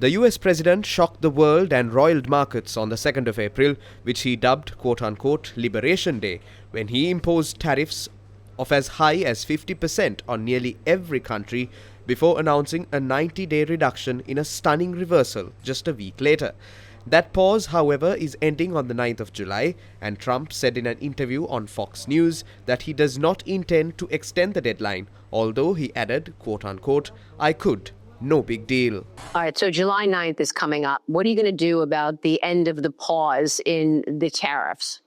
The US president shocked the world and roiled markets on the 2nd of April, which he dubbed quote-unquote Liberation Day, when he imposed tariffs of as high as 50% on nearly every country before announcing a 90-day reduction in a stunning reversal just a week later. That pause, however, is ending on the 9th of July, and Trump said in an interview on Fox News that he does not intend to extend the deadline, although he added, quote-unquote, "I could. No big deal." All right, so July 9th is coming up. What are you going to do about the end of the pause in the tariffs?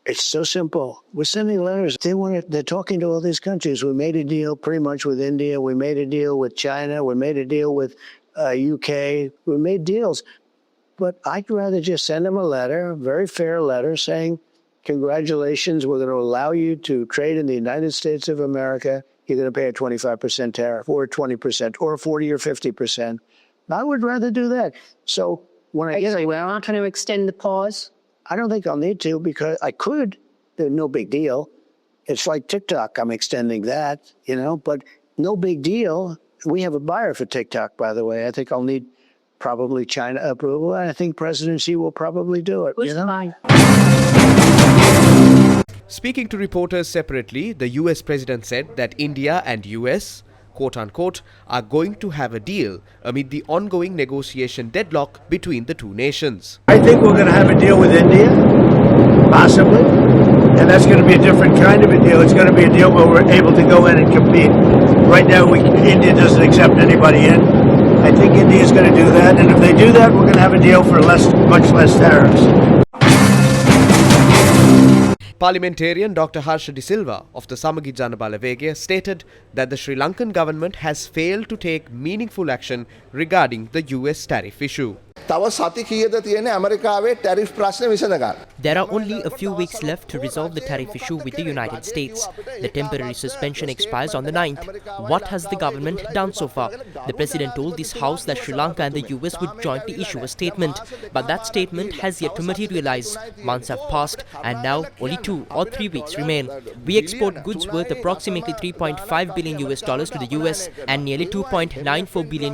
It's so simple. We're sending letters. They're talking to all these countries. We made a deal pretty much with India. We made a deal with China. We made a deal with UK. We made deals. But I'd rather just send them a letter, a very fair letter, saying, congratulations, we're going to allow you to trade in the United States of America. You're going to pay a 25% tariff or 20% or 40 or 50%. I would rather do that. So when I get we're not going to extend the pause? I don't think I'll need to, because I could. There's no big deal. It's like TikTok. I'm extending that, but no big deal. We have a buyer for TikTok, by the way. I think I'll need probably China approval, and I think President Xi will probably do it. Fine. Speaking to reporters separately, the US president said that India and US, quote-unquote, are going to have a deal amid the ongoing negotiation deadlock between the two nations. I think we're going to have a deal with India, possibly, and that's going to be a different kind of a deal. It's going to be a deal where we're able to go in and compete. Right now, India doesn't accept anybody in. I think India is going to do that, and if they do that, we're going to have a deal for much less tariffs. Parliamentarian Dr. Harsha De Silva of the Samagi Jana Balawegaya stated that the Sri Lankan government has failed to take meaningful action regarding the US tariff issue. There are only a few weeks left to resolve the tariff issue with the United States. The temporary suspension expires on the 9th. What has the government done so far? The president told this House that Sri Lanka and the US would jointly issue a statement. But that statement has yet to materialize. Months have passed and now only 2 or 3 weeks remain. We export goods worth approximately $3.5 billion to the US, and nearly $2.94 billion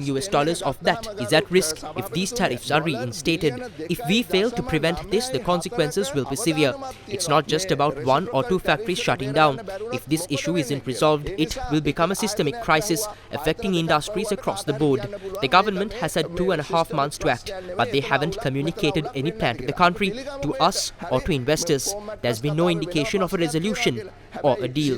of that is at risk if these tariffs are reinstated. If we fail to prevent this, the consequences will be severe. It's not just about 1 or 2 factories shutting down. If this issue isn't resolved, it will become a systemic crisis affecting industries across the board. The government has had 2.5 months to act, but they haven't communicated any plan to the country, to us or to investors. There's been no indication of a resolution or a deal.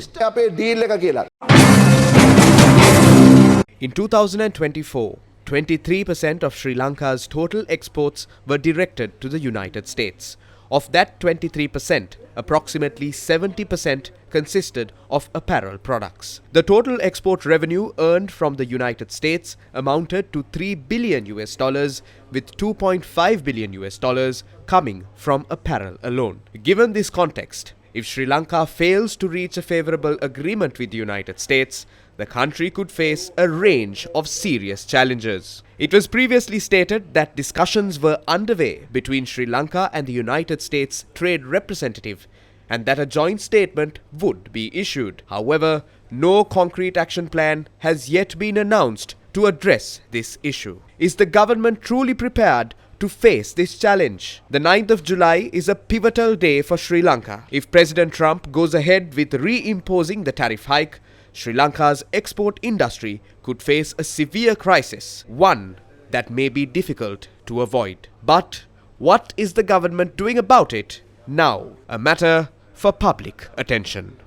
In 2024, 23% of Sri Lanka's total exports were directed to the United States. Of that 23%, approximately 70% consisted of apparel products. The total export revenue earned from the United States amounted to $3 billion, with $2.5 billion coming from apparel alone. Given this context, if Sri Lanka fails to reach a favorable agreement with the United States, the country could face a range of serious challenges. It was previously stated that discussions were underway between Sri Lanka and the United States trade representative, and that a joint statement would be issued. However, no concrete action plan has yet been announced to address this issue. Is the government truly prepared to face this challenge? The 9th of July is a pivotal day for Sri Lanka. If President Trump goes ahead with reimposing the tariff hike, Sri Lanka's export industry could face a severe crisis, one that may be difficult to avoid. But what is the government doing about it now? A matter for public attention.